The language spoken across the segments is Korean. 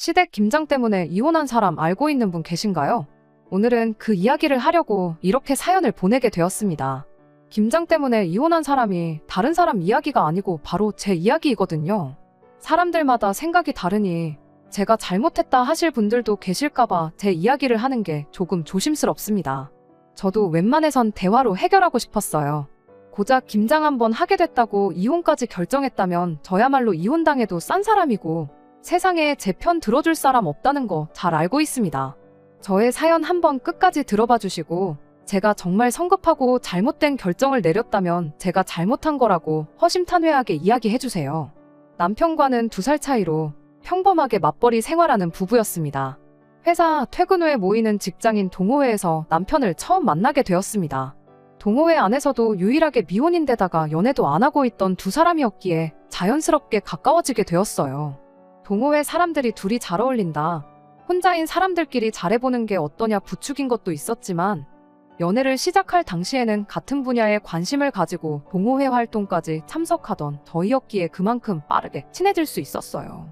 시댁 김장 때문에 이혼한 사람 알고 있는 분 계신가요? 오늘은 그 이야기를 하려고 이렇게 사연을 보내게 되었습니다. 김장 때문에 이혼한 사람이 다른 사람 이야기가 아니고 바로 제 이야기이거든요. 사람들마다 생각이 다르니 제가 잘못했다 하실 분들도 계실까봐 제 이야기를 하는 게 조금 조심스럽습니다. 저도 웬만해선 대화로 해결하고 싶었어요. 고작 김장 한번 하게 됐다고 이혼까지 결정했다면 저야말로 이혼당해도 싼 사람이고 세상에 제 편 들어줄 사람 없다는 거 잘 알고 있습니다. 저의 사연 한번 끝까지 들어봐 주시고 제가 정말 성급하고 잘못된 결정을 내렸다면 제가 잘못한 거라고 허심탄회하게 이야기해 주세요. 남편과는 2살 차이로 평범하게 맞벌이 생활하는 부부였습니다. 회사 퇴근 후에 모이는 직장인 동호회에서 남편을 처음 만나게 되었습니다. 동호회 안에서도 유일하게 미혼인데다가 연애도 안 하고 있던 2사람이었기에 자연스럽게 가까워지게 되었어요. 동호회 사람들이 둘이 잘 어울린다. 혼자인 사람들끼리 잘해보는 게 어떠냐 부추긴 것도 있었지만 연애를 시작할 당시에는 같은 분야에 관심을 가지고 동호회 활동까지 참석하던 저희였기에 그만큼 빠르게 친해질 수 있었어요.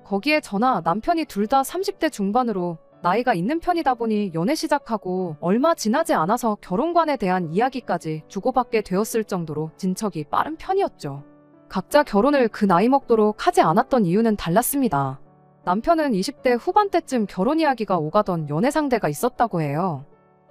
거기에 저나 남편이 둘 다 30대 중반으로 나이가 있는 편이다 보니 연애 시작하고 얼마 지나지 않아서 결혼관에 대한 이야기까지 주고받게 되었을 정도로 진척이 빠른 편이었죠. 각자 결혼을 그 나이 먹도록 하지 않았던 이유는 달랐습니다. 남편은 20대 후반때쯤 결혼 이야기가 오가던 연애 상대가 있었다고 해요.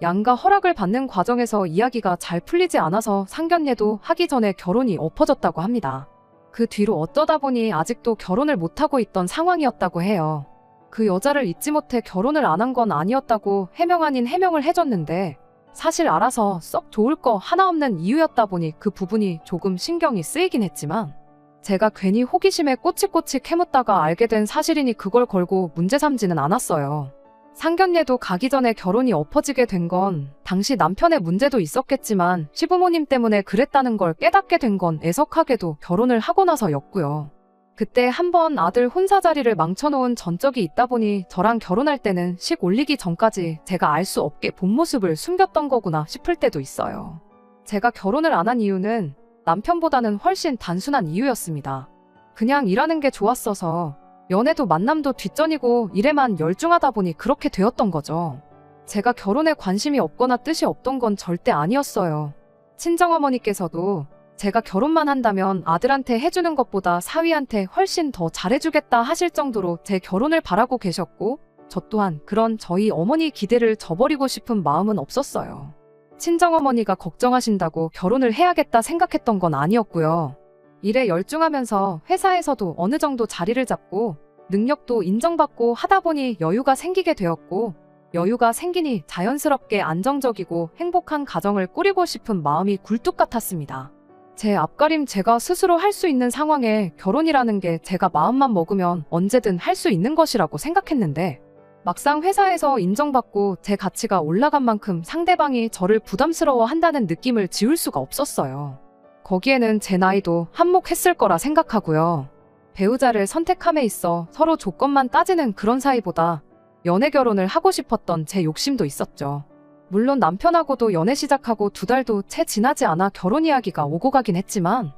양가 허락을 받는 과정에서 이야기가 잘 풀리지 않아서 상견례도 하기 전에 결혼이 엎어졌다고 합니다. 그 뒤로 어쩌다 보니 아직도 결혼을 못하고 있던 상황이었다고 해요. 그 여자를 잊지 못해 결혼을 안 한 건 아니었다고 해명 아닌 해명을 해줬는데 사실 알아서 썩 좋을 거 하나 없는 이유였다 보니 그 부분이 조금 신경이 쓰이긴 했지만 제가 괜히 호기심에 꼬치꼬치 캐묻다가 알게 된 사실이니 그걸 걸고 문제 삼지는 않았어요. 상견례도 가기 전에 결혼이 엎어지게 된 건 당시 남편의 문제도 있었겠지만 시부모님 때문에 그랬다는 걸 깨닫게 된 건 애석하게도 결혼을 하고 나서였고요. 그때 한번 아들 혼사 자리를 망쳐놓은 전적이 있다 보니 저랑 결혼할 때는 식 올리기 전까지 제가 알 수 없게 본 모습을 숨겼던 거구나 싶을 때도 있어요. 제가 결혼을 안 한 이유는 남편보다는 훨씬 단순한 이유였습니다. 그냥 일하는 게 좋았어서 연애도 만남도 뒷전이고 일에만 열중하다 보니 그렇게 되었던 거죠. 제가 결혼에 관심이 없거나 뜻이 없던 건 절대 아니었어요. 친정어머니께서도 제가 결혼만 한다면 아들한테 해주는 것보다 사위한테 훨씬 더 잘해주겠다 하실 정도로 제 결혼을 바라고 계셨고 저 또한 그런 저희 어머니 기대를 저버리고 싶은 마음은 없었어요. 친정어머니가 걱정하신다고 결혼을 해야겠다 생각했던 건 아니었고요. 일에 열중하면서 회사에서도 어느 정도 자리를 잡고 능력도 인정받고 하다 보니 여유가 생기게 되었고 여유가 생기니 자연스럽게 안정적이고 행복한 가정을 꾸리고 싶은 마음이 굴뚝 같았습니다. 제 앞가림 제가 스스로 할 수 있는 상황에 결혼이라는 게 제가 마음만 먹으면 언제든 할 수 있는 것이라고 생각했는데 막상 회사에서 인정받고 제 가치가 올라간 만큼 상대방이 저를 부담스러워한다는 느낌을 지울 수가 없었어요. 거기에는 제 나이도 한몫했을 거라 생각하고요. 배우자를 선택함에 있어 서로 조건만 따지는 그런 사이보다 연애 결혼을 하고 싶었던 제 욕심도 있었죠. 물론 남편하고도 연애 시작하고 2달도 채 지나지 않아 결혼 이야기가 오고 가긴 했지만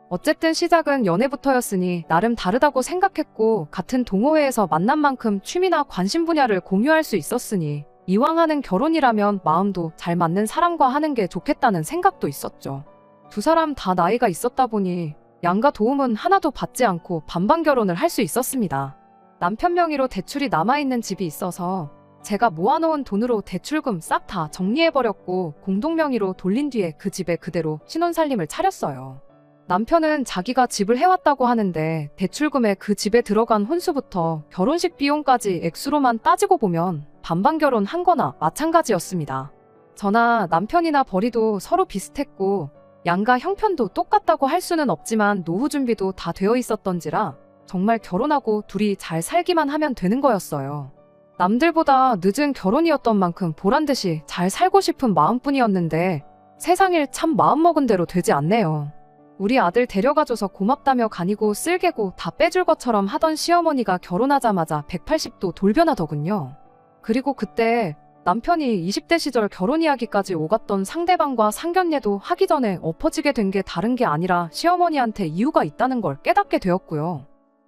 어쨌든 시작은 연애부터였으니 나름 다르다고 생각했고 같은 동호회에서 만난 만큼 취미나 관심 분야를 공유할 수 있었으니 이왕 하는 결혼이라면 마음도 잘 맞는 사람과 하는 게 좋겠다는 생각도 있었죠. 2사람 다 나이가 있었다 보니 양가 도움은 하나도 받지 않고 반반 결혼을 할 수 있었습니다. 남편 명의로 대출이 남아있는 집이 있어서 제가 모아놓은 돈으로 대출금 싹 다 정리해버렸고 공동 명의로 돌린 뒤에 그 집에 그대로 신혼살림을 차렸어요. 남편은 자기가 집을 해왔다고 하는데 대출금에 그 집에 들어간 혼수부터 결혼식 비용까지 액수로만 따지고 보면 반반 결혼한 거나 마찬가지였습니다. 저나 남편이나 벌이도 서로 비슷했고 양가 형편도 똑같다고 할 수는 없지만 노후 준비도 다 되어 있었던지라 정말 결혼하고 둘이 잘 살기만 하면 되는 거였어요. 남들보다 늦은 결혼이었던 만큼 보란듯이 잘 살고 싶은 마음뿐이었는데 세상일 참 마음먹은 대로 되지 않네요. 우리 아들 데려가줘서 고맙다며 간이고 쓸개고 다 빼줄 것처럼 하던 시어머니가 결혼하자마자 180도 돌변하더군요. 그리고 그때 남편이 20대 시절 결혼 이야기까지 오갔던 상대방과 상견례도 하기 전에 엎어지게 된 게 다른 게 아니라 시어머니한테 이유가 있다는 걸 깨닫게 되었고요.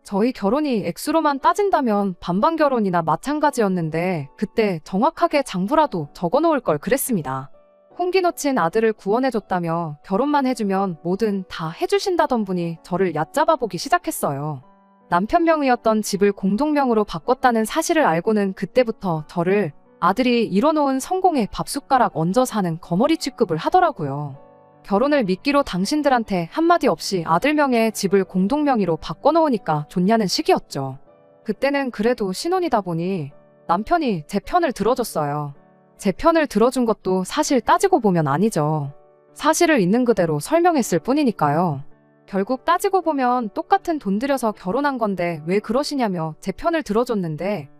저희 결혼이 액수로만 따진다면 반반 결혼이나 마찬가지였는데 그때 정확하게 장부라도 적어놓을 걸 그랬습니다. 홍기 놓친 아들을 구원해줬다며 결혼만 해주면 뭐든 다 해주신다던 분이 저를 얕잡아보기 시작했어요. 남편 명의였던 집을 공동명으로 바꿨다는 사실을 알고는 그때부터 저를 아들이 이뤄놓은 성공의 밥숟가락 얹어 사는 거머리 취급을 하더라고요. 결혼을 미끼로 당신들한테 한마디 없이 아들 명의의 집을 공동명의로 바꿔놓으니까 좋냐는 식이었죠. 그때는 그래도 신혼이다 보니 남편이 제 편을 들어줬어요. 제 편을 들어준 것도 사실 따지고 보면 아니죠. 사실을 있는 그대로 설명했을 뿐이니까요. 결국 따지고 보면 똑같은 돈 들여서 결혼한 건데 왜 그러시냐며 제 편을 들어줬는데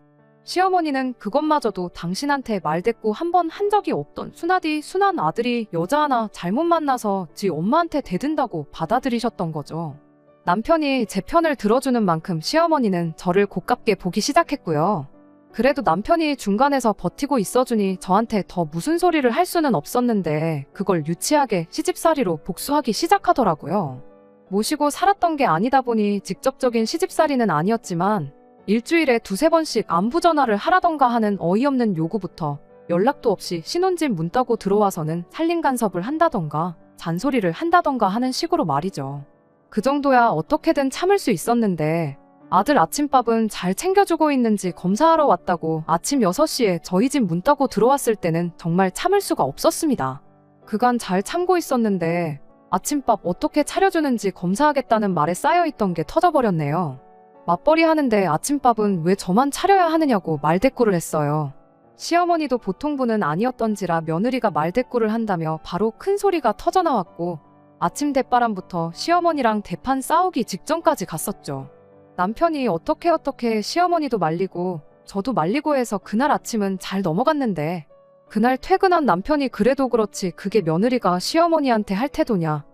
시어머니는 그것마저도 당신한테 말대꾸 한 번 한 적이 없던 순하디 순한 아들이 여자 하나 잘못 만나서 지 엄마한테 대든다고 받아들이셨던 거죠. 남편이 제 편을 들어주는 만큼 시어머니는 저를 고깝게 보기 시작했고요. 그래도 남편이 중간에서 버티고 있어주니 저한테 더 무슨 소리를 할 수는 없었는데 그걸 유치하게 시집살이로 복수하기 시작하더라고요. 모시고 살았던 게 아니다 보니 직접적인 시집살이는 아니었지만 일주일에 두세 번씩 안부 전화를 하라던가 하는 어이없는 요구부터 연락도 없이 신혼집 문 따고 들어와서는 살림 간섭을 한다던가 잔소리를 한다던가 하는 식으로 말이죠. 그 정도야 어떻게든 참을 수 있었는데 아들 아침밥은 잘 챙겨주고 있는지 검사하러 왔다고 아침 6시에 저희 집 문 따고 들어왔을 때는 정말 참을 수가 없었습니다. 그간 잘 참고 있었는데 아침밥 어떻게 차려주는지 검사하겠다는 말에 쌓여있던 게 터져버렸네요. 맞벌이 하는데 아침밥은 왜 저만 차려야 하느냐고 말대꾸를 했어요. 시어머니도 보통 분은 아니었던지라 며느리가 말대꾸를 한다며 바로 큰 소리가 터져나왔고 아침 대바람부터 시어머니랑 대판 싸우기 직전까지 갔었죠. 남편이 어떻게 시어머니도 말리고 저도 말리고 해서 그날 아침은 잘 넘어갔는데 그날 퇴근한 남편이 그래도 그렇지 그게 며느리가 시어머니한테 할 태도냐.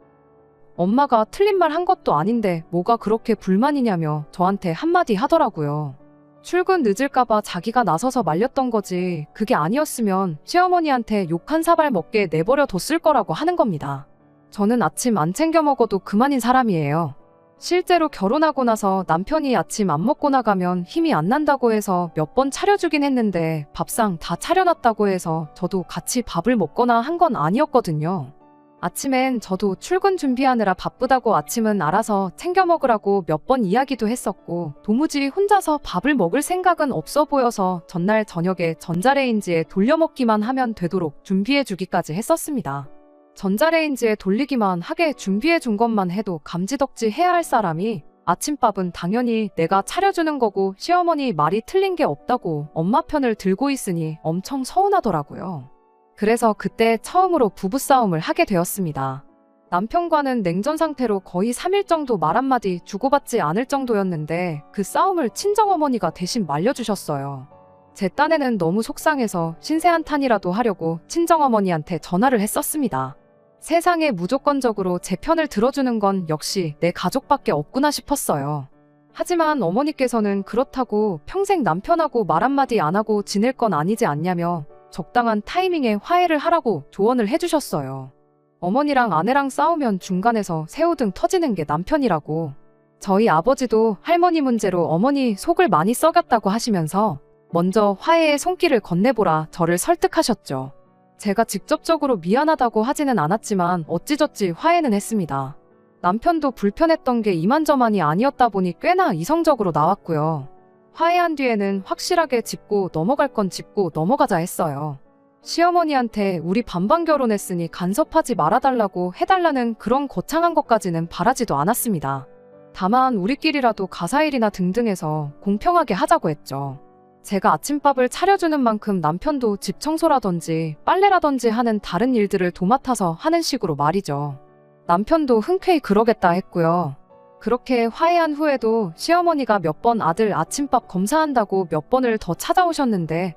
엄마가 틀린 말 한 것도 아닌데 뭐가 그렇게 불만이냐며 저한테 한마디 하더라고요. 출근 늦을까봐 자기가 나서서 말렸던 거지 그게 아니었으면 시어머니한테 욕 한 사발 먹게 내버려 뒀을 거라고 하는 겁니다. 저는 아침 안 챙겨 먹어도 그만인 사람이에요. 실제로 결혼하고 나서 남편이 아침 안 먹고 나가면 힘이 안 난다고 해서 몇 번 차려주긴 했는데 밥상 다 차려놨다고 해서 저도 같이 밥을 먹거나 한 건 아니었거든요. 아침엔 저도 출근 준비하느라 바쁘다고 아침은 알아서 챙겨 먹으라고 몇 번 이야기도 했었고 도무지 혼자서 밥을 먹을 생각은 없어 보여서 전날 저녁에 전자레인지에 돌려먹기만 하면 되도록 준비해주기까지 했었습니다. 전자레인지에 돌리기만 하게 준비해준 것만 해도 감지덕지 해야 할 사람이 아침밥은 당연히 내가 차려주는 거고 시어머니 말이 틀린 게 없다고 엄마 편을 들고 있으니 엄청 서운하더라고요. 그래서 그때 처음으로 부부싸움을 하게 되었습니다. 남편과는 냉전 상태로 거의 3일 정도 말 한마디 주고받지 않을 정도였는데 그 싸움을 친정어머니가 대신 말려주셨어요. 제 딴에는 너무 속상해서 신세한탄이라도 하려고 친정어머니한테 전화를 했었습니다. 세상에 무조건적으로 제 편을 들어주는 건 역시 내 가족밖에 없구나 싶었어요. 하지만 어머니께서는 그렇다고 평생 남편하고 말 한마디 안 하고 지낼 건 아니지 않냐며 적당한 타이밍에 화해를 하라고 조언을 해주셨어요. 어머니랑 아내랑 싸우면 중간에서 새우등 터지는 게 남편이라고. 저희 아버지도 할머니 문제로 어머니 속을 많이 썩였다고 하시면서 먼저 화해의 손길을 건네보라 저를 설득하셨죠. 제가 직접적으로 미안하다고 하지는 않았지만 어찌저찌 화해는 했습니다. 남편도 불편했던 게 이만저만이 아니었다 보니 꽤나 이성적으로 나왔고요. 화해한 뒤에는 확실하게 짚고 넘어갈 건 짚고 넘어가자 했어요. 시어머니한테 우리 반반 결혼했으니 간섭하지 말아달라고 해달라는 그런 거창한 것까지는 바라지도 않았습니다. 다만 우리끼리라도 가사일이나 등등해서 공평하게 하자고 했죠. 제가 아침밥을 차려주는 만큼 남편도 집 청소라든지 빨래라든지 하는 다른 일들을 도맡아서 하는 식으로 말이죠. 남편도 흔쾌히 그러겠다 했고요. 그렇게 화해한 후에도 시어머니가 몇 번 아들 아침밥 검사한다고 몇 번을 더 찾아오셨는데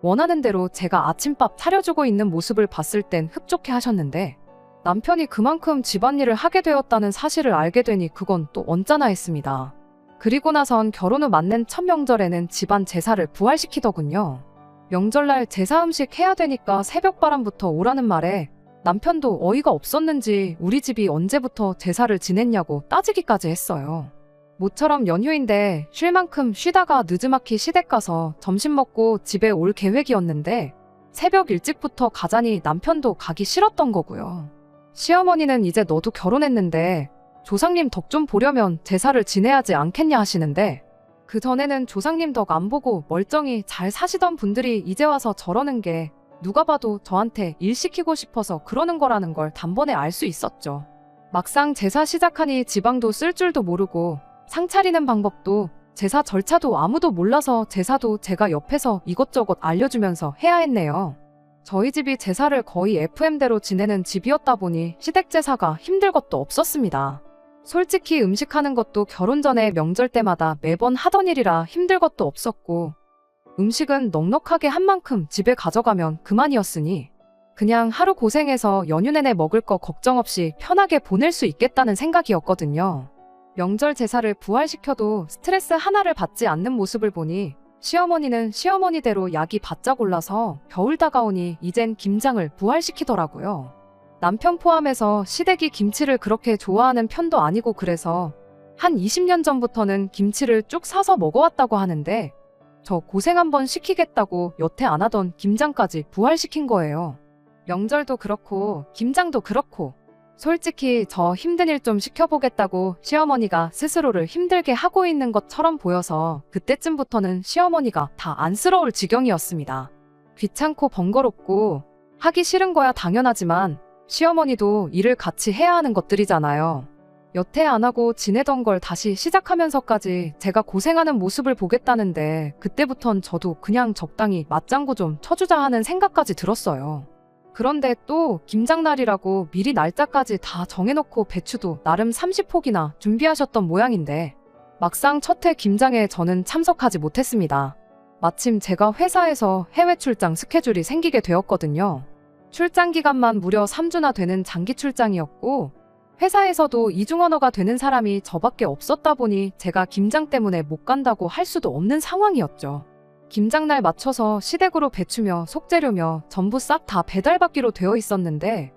원하는 대로 제가 아침밥 차려주고 있는 모습을 봤을 땐 흡족해 하셨는데 남편이 그만큼 집안일을 하게 되었다는 사실을 알게 되니 그건 또 언짢아 했습니다. 그리고 나선 결혼 후 맞는 첫 명절에는 집안 제사를 부활시키더군요. 명절날 제사 음식 해야 되니까 새벽바람부터 오라는 말에 남편도 어이가 없었는지 우리 집이 언제부터 제사를 지냈냐고 따지기까지 했어요. 모처럼 연휴인데 쉴 만큼 쉬다가 느즈마키 시댁 가서 점심 먹고 집에 올 계획이었는데 새벽 일찍부터 가자니 남편도 가기 싫었던 거고요. 시어머니는 이제 너도 결혼했는데 조상님 덕 좀 보려면 제사를 지내야지 않겠냐 하시는데 그전에는 조상님 덕 안 보고 멀쩡히 잘 사시던 분들이 이제 와서 저러는 게 누가 봐도 저한테 일 시키고 싶어서 그러는 거라는 걸 단번에 알 수 있었죠. 막상 제사 시작하니 지방도 쓸 줄도 모르고 상 차리는 방법도 제사 절차도 아무도 몰라서 제사도 제가 옆에서 이것저것 알려주면서 해야 했네요. 저희 집이 제사를 거의 FM대로 지내는 집이었다 보니 시댁 제사가 힘들 것도 없었습니다. 솔직히 음식하는 것도 결혼 전에 명절 때마다 매번 하던 일이라 힘들 것도 없었고 음식은 넉넉하게 한 만큼 집에 가져가면 그만이었으니 그냥 하루 고생해서 연휴 내내 먹을 거 걱정 없이 편하게 보낼 수 있겠다는 생각이었거든요. 명절 제사를 부활시켜도 스트레스 하나를 받지 않는 모습을 보니 시어머니는 시어머니대로 약이 바짝 올라서 겨울 다가오니 이젠 김장을 부활시키더라고요. 남편 포함해서 시댁이 김치를 그렇게 좋아하는 편도 아니고 그래서 한 20년 전부터는 김치를 쭉 사서 먹어왔다고 하는데 저 고생 한번 시키겠다고 여태 안 하던 김장까지 부활시킨 거예요. 명절도 그렇고 김장도 그렇고 솔직히 저 힘든 일 좀 시켜보겠다고 시어머니가 스스로를 힘들게 하고 있는 것처럼 보여서 그때쯤부터는 시어머니가 다 안쓰러울 지경이었습니다. 귀찮고 번거롭고 하기 싫은 거야 당연하지만 시어머니도 일을 같이 해야 하는 것들이잖아요. 여태 안 하고 지내던 걸 다시 시작하면서까지 제가 고생하는 모습을 보겠다는데 그때부턴 저도 그냥 적당히 맞장구 좀 쳐주자 하는 생각까지 들었어요. 그런데 또 김장날이라고 미리 날짜까지 다 정해놓고 배추도 나름 30포기나 준비하셨던 모양인데 막상 첫 해 김장에 저는 참석하지 못했습니다. 마침 제가 회사에서 해외 출장 스케줄이 생기게 되었거든요. 출장 기간만 무려 3주나 되는 장기 출장이었고 회사에서도 이중 언어가 되는 사람이 저밖에 없었다 보니 제가 김장 때문에 못 간다고 할 수도 없는 상황이었죠. 김장날 맞춰서 시댁으로 배추며 속재료며 전부 싹 다 배달받기로 되어 있었는데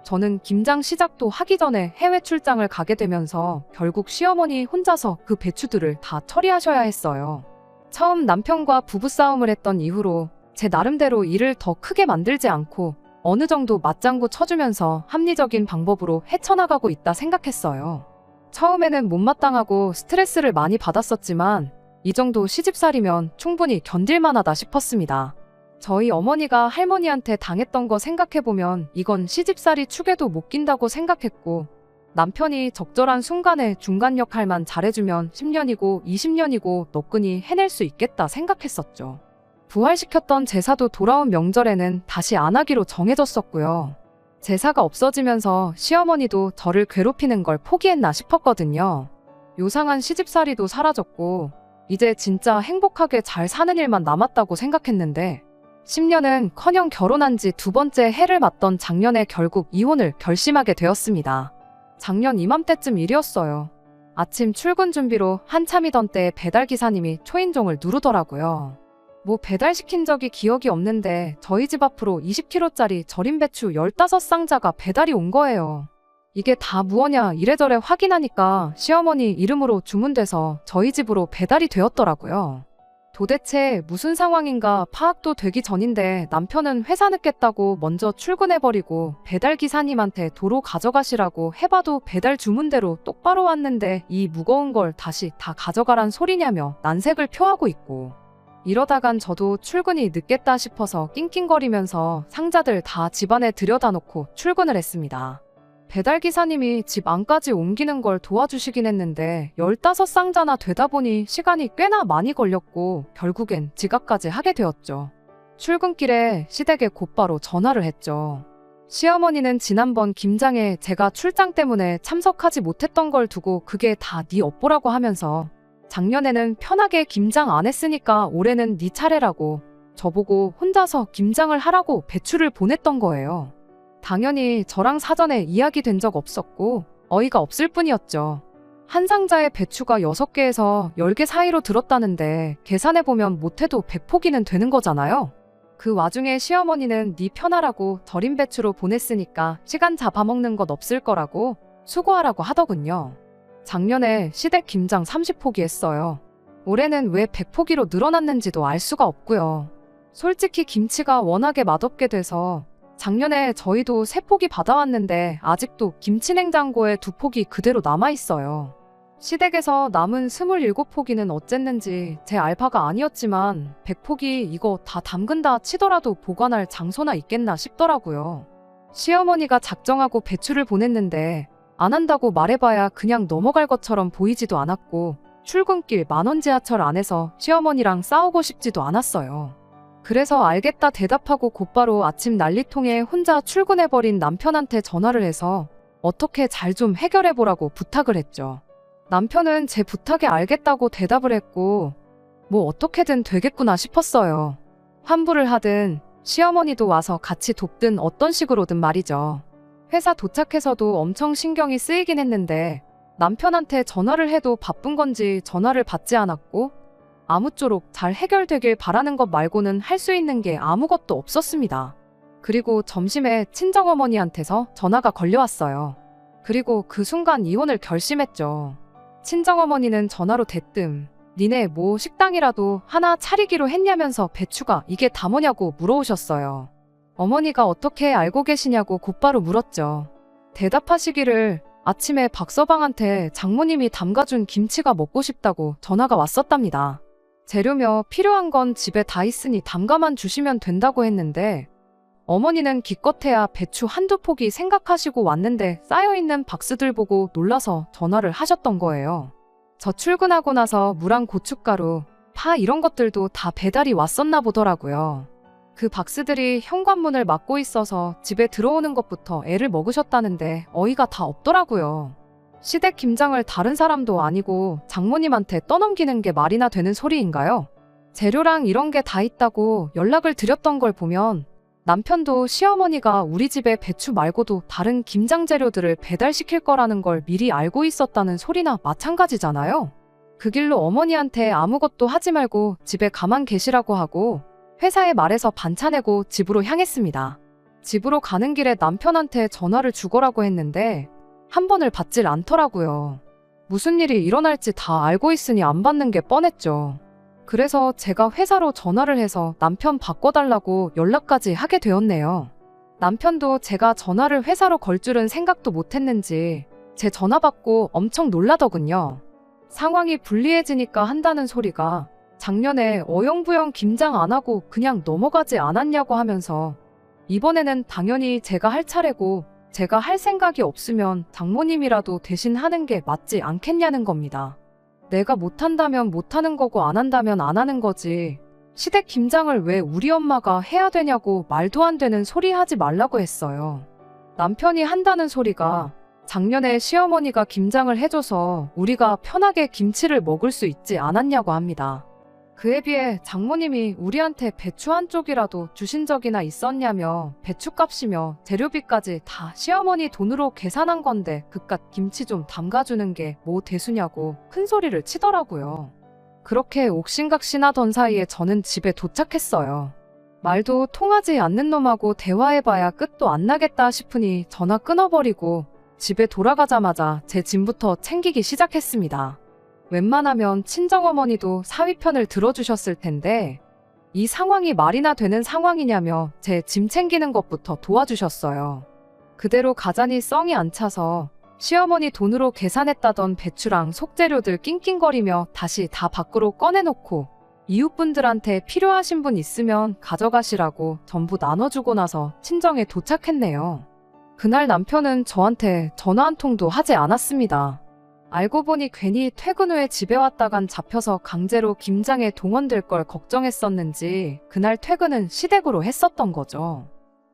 저는 김장 시작도 하기 전에 해외 출장을 가게 되면서 결국 시어머니 혼자서 그 배추들을 다 처리하셔야 했어요. 처음 남편과 부부싸움을 했던 이후로 제 나름대로 일을 더 크게 만들지 않고 어느 정도 맞장구 쳐주면서 합리적인 방법으로 헤쳐나가고 있다 생각했어요. 처음에는 못마땅하고 스트레스를 많이 받았었지만 이 정도 시집살이면 충분히 견딜만하다 싶었습니다. 저희 어머니가 할머니한테 당했던 거 생각해보면 이건 시집살이 축에도 못 낀다고 생각했고 남편이 적절한 순간에 중간 역할만 잘해주면 10년이고 20년이고 너끈히 해낼 수 있겠다 생각했었죠. 부활시켰던 제사도 돌아온 명절에는 다시 안 하기로 정해졌었고요. 제사가 없어지면서 시어머니도 저를 괴롭히는 걸 포기했나 싶었거든요. 요상한 시집살이도 사라졌고 이제 진짜 행복하게 잘 사는 일만 남았다고 생각했는데 10년은 커녕 결혼한 지 2번째 해를 맞던 작년에 결국 이혼을 결심하게 되었습니다. 작년 이맘때쯤 일이었어요. 아침 출근 준비로 한참이던 때에 배달기사님이 초인종을 누르더라고요. 뭐 배달시킨 적이 기억이 없는데 저희 집 앞으로 20kg짜리 절임 배추 15상자가 배달이 온 거예요. 이게 다 무엇냐 이래저래 확인하니까 시어머니 이름으로 주문돼서 저희 집으로 배달이 되었더라고요. 도대체 무슨 상황인가 파악도 되기 전인데 남편은 회사 늦겠다고 먼저 출근해버리고 배달기사님한테 도로 가져가시라고 해봐도 배달 주문대로 똑바로 왔는데 이 무거운 걸 다시 다 가져가란 소리냐며 난색을 표하고 있고 이러다간 저도 출근이 늦겠다 싶어서 낑낑거리면서 상자들 다 집안에 들여다놓고 출근을 했습니다. 배달기사님이 집 안까지 옮기는 걸 도와주시긴 했는데 15상자나 되다 보니 시간이 꽤나 많이 걸렸고 결국엔 지각까지 하게 되었죠. 출근길에 시댁에 곧바로 전화를 했죠. 시어머니는 지난번 김장에 제가 출장 때문에 참석하지 못했던 걸 두고 그게 다 네 업보라고 하면서 작년에는 편하게 김장 안 했으니까 올해는 네 차례라고 저보고 혼자서 김장을 하라고 배추를 보냈던 거예요. 당연히 저랑 사전에 이야기된 적 없었고 어이가 없을 뿐이었죠. 한 상자에 배추가 6개에서 10개 사이로 들었다는데 계산해보면 못해도 100포기는 되는 거잖아요. 그 와중에 시어머니는 네 편하라고 절임 배추로 보냈으니까 시간 잡아먹는 것 없을 거라고 수고하라고 하더군요. 작년에 시댁 김장 30포기 했어요. 올해는 왜 100포기로 늘어났는지도 알 수가 없고요. 솔직히 김치가 워낙에 맛없게 돼서 작년에 저희도 3포기 받아왔는데 아직도 김치냉장고에 2포기 그대로 남아있어요. 시댁에서 남은 27포기는 어쨌는지 제 알바가 아니었지만 100포기 이거 다 담근다 치더라도 보관할 장소나 있겠나 싶더라고요. 시어머니가 작정하고 배추를 보냈는데 안 한다고 말해봐야 그냥 넘어갈 것처럼 보이지도 않았고 출근길 만원 지하철 안에서 시어머니랑 싸우고 싶지도 않았어요. 그래서 알겠다 대답하고 곧바로 아침 난리통에 혼자 출근해버린 남편한테 전화를 해서 어떻게 잘 좀 해결해보라고 부탁을 했죠. 남편은 제 부탁에 알겠다고 대답을 했고 뭐 어떻게든 되겠구나 싶었어요. 환불을 하든 시어머니도 와서 같이 돕든 어떤 식으로든 말이죠. 회사 도착해서도 엄청 신경이 쓰이긴 했는데 남편한테 전화를 해도 바쁜 건지 전화를 받지 않았고 아무쪼록 잘 해결되길 바라는 것 말고는 할 수 있는 게 아무것도 없었습니다. 그리고 점심에 친정어머니한테서 전화가 걸려왔어요. 그리고 그 순간 이혼을 결심했죠. 친정어머니는 전화로 대뜸 니네 뭐 식당이라도 하나 차리기로 했냐면서 배추가 이게 다 뭐냐고 물어오셨어요. 어머니가 어떻게 알고 계시냐고 곧바로 물었죠. 대답하시기를 아침에 박서방한테 장모님이 담가준 김치가 먹고 싶다고 전화가 왔었답니다. 재료며 필요한 건 집에 다 있으니 담가만 주시면 된다고 했는데 어머니는 기껏해야 배추 한두 포기 생각하시고 왔는데 쌓여있는 박스들 보고 놀라서 전화를 하셨던 거예요. 저 출근하고 나서 무랑 고춧가루, 파 이런 것들도 다 배달이 왔었나 보더라고요. 그 박스들이 현관문을 막고 있어서 집에 들어오는 것부터 애를 먹으셨다는데 어이가 다 없더라고요. 시댁 김장을 다른 사람도 아니고 장모님한테 떠넘기는 게 말이나 되는 소리인가요? 재료랑 이런 게 다 있다고 연락을 드렸던 걸 보면 남편도 시어머니가 우리 집에 배추 말고도 다른 김장 재료들을 배달시킬 거라는 걸 미리 알고 있었다는 소리나 마찬가지잖아요. 그 길로 어머니한테 아무것도 하지 말고 집에 가만 계시라고 하고 회사에 말해서 반차내고 집으로 향했습니다. 집으로 가는 길에 남편한테 전화를 주거라고 했는데 한 번을 받질 않더라고요. 무슨 일이 일어날지 다 알고 있으니 안 받는 게 뻔했죠. 그래서 제가 회사로 전화를 해서 남편 바꿔달라고 연락까지 하게 되었네요. 남편도 제가 전화를 회사로 걸 줄은 생각도 못했는지 제 전화 받고 엄청 놀라더군요. 상황이 불리해지니까 한다는 소리가 작년에 어영부영 김장 안 하고 그냥 넘어가지 않았냐고 하면서 이번에는 당연히 제가 할 차례고 제가 할 생각이 없으면 장모님이라도 대신 하는 게 맞지 않겠냐는 겁니다. 내가 못한다면 못하는 거고 안 한다면 안 하는 거지. 시댁 김장을 왜 우리 엄마가 해야 되냐고 말도 안 되는 소리 하지 말라고 했어요. 남편이 한다는 소리가 작년에 시어머니가 김장을 해줘서 우리가 편하게 김치를 먹을 수 있지 않았냐고 합니다. 그에 비해 장모님이 우리한테 배추 한 쪽이라도 주신 적이나 있었냐며 배추값이며 재료비까지 다 시어머니 돈으로 계산한 건데 그깟 김치 좀 담가주는 게 뭐 대수냐고 큰 소리를 치더라고요. 그렇게 옥신각신하던 사이에 저는 집에 도착했어요. 말도 통하지 않는 놈하고 대화해봐야 끝도 안 나겠다 싶으니 전화 끊어버리고 집에 돌아가자마자 제 짐부터 챙기기 시작했습니다. 웬만하면 친정어머니도 사위 편을 들어주셨을 텐데 이 상황이 말이나 되는 상황이냐며 제 짐 챙기는 것부터 도와주셨어요. 그대로 가자니 썽이 안 차서 시어머니 돈으로 계산했다던 배추랑 속재료들 낑낑거리며 다시 다 밖으로 꺼내놓고 이웃분들한테 필요하신 분 있으면 가져가시라고 전부 나눠주고 나서 친정에 도착했네요. 그날 남편은 저한테 전화 한 통도 하지 않았습니다. 알고 보니 괜히 퇴근 후에 집에 왔다간 잡혀서 강제로 김장에 동원될 걸 걱정했었는지 그날 퇴근은 시댁으로 했었던 거죠.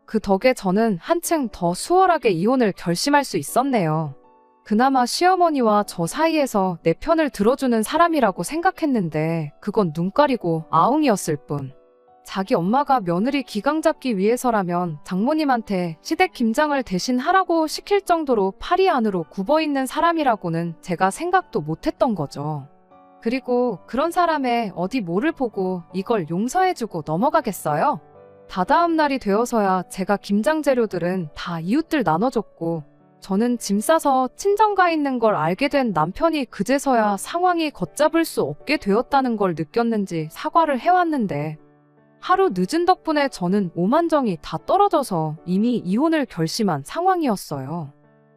그 덕에 저는 한층 더 수월하게 이혼을 결심할 수 있었네요. 그나마 시어머니와 저 사이에서 내 편을 들어주는 사람이라고 생각했는데 그건 눈 가리고 아웅이었을 뿐. 자기 엄마가 며느리 기강 잡기 위해서라면 장모님한테 시댁 김장을 대신 하라고 시킬 정도로 팔이 안으로 굽어있는 사람이라고는 제가 생각도 못했던 거죠. 그리고 그런 사람의 어디 뭐를 보고 이걸 용서해주고 넘어가겠어요? 다다음 날이 되어서야 제가 김장 재료들은 다 이웃들 나눠줬고 저는 짐 싸서 친정가 있는 걸 알게 된 남편이 그제서야 상황이 걷잡을 수 없게 되었다는 걸 느꼈는지 사과를 해왔는데 하루 늦은 덕분에 저는 오만정이 다 떨어져서 이미 이혼을 결심한 상황이었어요.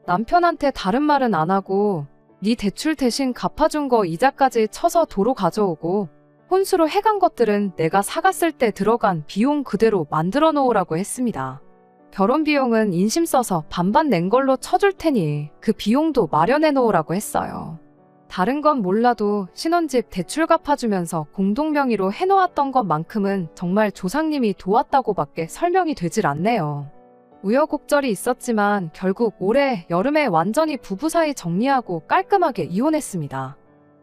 남편한테 다른 말은 안 하고 네 대출 대신 갚아준 거 이자까지 쳐서 도로 가져오고 혼수로 해간 것들은 내가 사갔을 때 들어간 비용 그대로 만들어 놓으라고 했습니다. 결혼 비용은 인심 써서 반반 낸 걸로 쳐줄 테니 그 비용도 마련해 놓으라고 했어요. 다른 건 몰라도 신혼집 대출 갚아주면서 공동명의로 해놓았던 것만큼은 정말 조상님이 도왔다고밖에 설명이 되질 않네요. 우여곡절이 있었지만 결국 올해 여름에 완전히 부부 사이 정리하고 깔끔하게 이혼했습니다.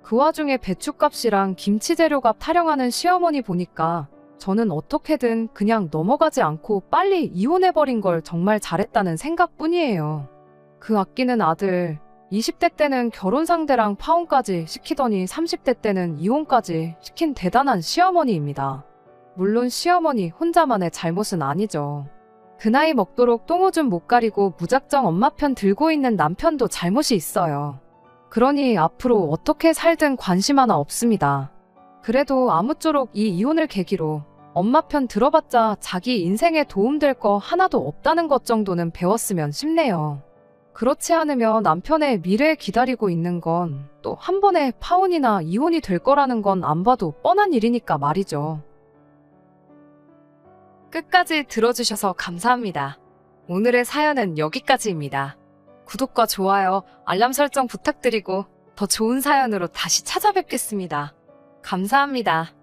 그 와중에 배추값이랑 김치 재료값 타령하는 시어머니 보니까 저는 어떻게든 그냥 넘어가지 않고 빨리 이혼해버린 걸 정말 잘했다는 생각뿐이에요. 그 아끼는 아들, 20대 때는 결혼 상대랑 파혼까지 시키더니 30대 때는 이혼까지 시킨 대단한 시어머니입니다. 물론 시어머니 혼자만의 잘못은 아니죠. 그 나이 먹도록 똥오줌 못 가리고 무작정 엄마 편 들고 있는 남편도 잘못이 있어요. 그러니 앞으로 어떻게 살든 관심 하나 없습니다. 그래도 아무쪼록 이 이혼을 계기로 엄마 편 들어봤자 자기 인생에 도움될 거 하나도 없다는 것 정도는 배웠으면 싶네요. 그렇지 않으면 남편의 미래 기다리고 있는 건 또 한 번에 파혼이나 이혼이 될 거라는 건 안 봐도 뻔한 일이니까 말이죠. 끝까지 들어주셔서 감사합니다. 오늘의 사연은 여기까지입니다. 구독과 좋아요, 알람 설정 부탁드리고 더 좋은 사연으로 다시 찾아뵙겠습니다. 감사합니다.